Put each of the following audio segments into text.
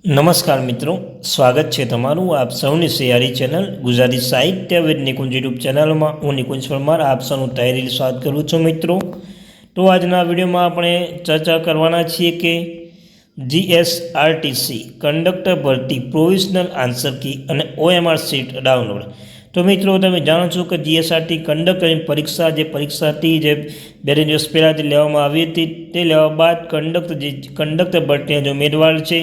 નમસ્કાર મિત્રો, સ્વાગત છે તમારું આપ સૌની સિયારી ચેનલ ગુજરાતી સાહિત્ય વિદ નિકુંજ યુટ્યુબ ચેનલમાં હું નિકુંજ પરમાર આપ સૌનું તહેરીલ સ્વાગત કરું છું મિત્રો। તો આજના વિડીયોમાં આપણે ચર્ચા કરવાના છીએ કે જીએસઆરટીસી કંડક્ટર ભરતી પ્રોવિઝનલ આન્સર કી અને OMR સીટ ડાઉનલોડ। તો મિત્રો તમે જાણો છો કે જીએસઆરટી કંડક્ટરની પરીક્ષા હતી જે 2 દિવસ પહેલાં જે લેવામાં આવી હતી તે લેવા બાદ કંડક્ટર ભરતીના જે ઉમેદવાર છે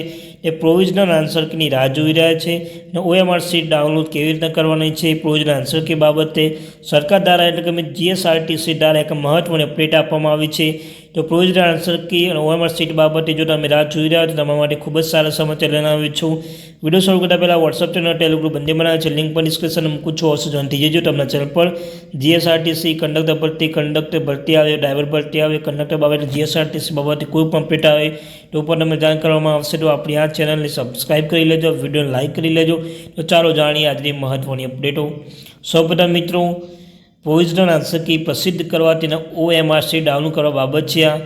એ પ્રોવિઝનલ આન્સર કીની રાહ જોઈ રહ્યા છે અને OMR સીટ ડાઉનલોડ કેવી રીતે કરવાની છે પ્રોવિઝનલ આન્સર કી બાબતે સરકાર દ્વારા એટલે કે જીએસઆરટીસી દ્વારા એક મહત્વની અપડેટ આપવામાં આવી છે। તો પ્રોવિઝનલ આન્સર કી અને OMR સીટ બાબતે જો તમે રાહ જોઈ રહ્યા છો તમારા માટે ખૂબ જ સારા સમાચાર લઈને આવ્યો છું। વિડીયો શરૂ કરતાં પહેલાં વોટ્સઅપ ચેનલ ટેલિગ્રુપ ગ્રુપ બંને બનાવે છે, લિંક પણ ડિસ્ક્રિપ્શનમાં મૂકું છું, અવશ્ય જોઈન થઈ જજો। તમને ચેનલ પર જીએસઆરટીસી કંડક્ટર ભરતી આવે, ડ્રાઈવર ભરતી આવે, કંડક્ટર બાબતે જીએસઆરટીસી બાબતે કોઈ પણ અપડેટ આવે તો ઉપર તમને જાણ કરવામાં આવશે। તો આપણી આ ચેનલને સબસ્ક્રાઈબ કરી લેજો, વિડીયોને લાઇક કરી લેજો। તો ચાલો જાણીએ આજની મહત્વની અપડેટો। સૌપ્રથમ મિત્રો, પ્રોવિઝનલ આન્સર કી પ્રસિદ્ધ કરવા તેના OMR સીટ ડાઉનલોડ કરવા બાબત છે। આ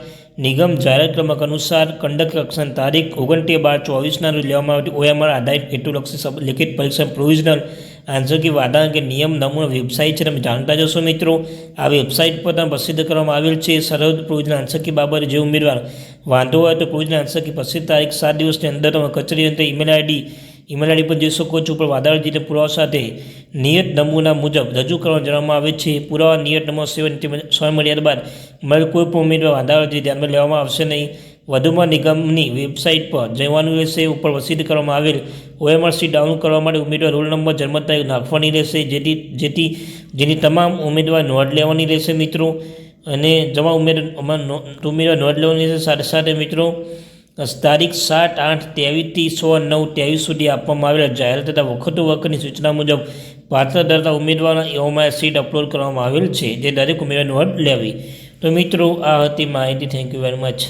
નિગમ જાહેર ક્રમાંક અનુસાર કંડક્ટર કક્ષાની તારીખ 29/12/24ના રોજ લેવામાં આવતી OMR આધારિત હેતુલક્ષી લિખિત પરીક્ષા પ્રોવિઝનલ આન્સર કી વાદા કે નિયમ નમૂના વેબસાઇટ છે, તમે જાણતા જશો મિત્રો। આ વેબસાઇટ પર તમે પ્રસિદ્ધ કરવામાં આવેલ છે। સરહદ પ્રોવિઝનલ આન્સર કી બાબતે જે ઉમેદવાર વાંધો હોય તો પ્રોવિઝનલ આન્સર કી પ્રસિદ્ધ તારીખ 7 દિવસની અંદર તમે કચેરી અંતે ઈમેલ આઈડી પર જઈ શકો છો। પણ વાદળજીને પુરાવા સાથે નિયત નમૂના મુજબ રજૂ કરવાનું જણાવવામાં આવે છે। પુરાવા નિયત નમૂના સિવાય સમયમર્યાદા બાદ મળેલ કોઈ પણ ઉમેદવાર વાદળજી ધ્યાનમાં લેવામાં આવશે નહીં। વધુમાં નિગમની વેબસાઇટ પર જવાનું રહેશે। ઉપર પ્રસિદ્ધ કરવામાં આવેલ OMR સીટ ડાઉનલોડ કરવા માટે ઉમેદવાર રોલ નંબર, જન્મ તારીખ નાખવાની રહેશે, જેની તમામ ઉમેદવાર નોંધ લેવાની રહેશે મિત્રો। અને ઉમેદવાર નોંધ લેવાની રહેશે। સાથે સાથે મિત્રો તારીખ 7/8/23 થી 6/9/23 સુધી આપવામાં આવેલા જાહેર તથા વખતોવખતની સૂચના મુજબ પાત્ર ધરાવતા ઉમેદવારના OMR સીટ અપલોડ કરવામાં આવેલ છે, જે દરેક ઉમેદવાર નોંધ લેવી। તો મિત્રો આ હતી માહિતી। Thank you very much.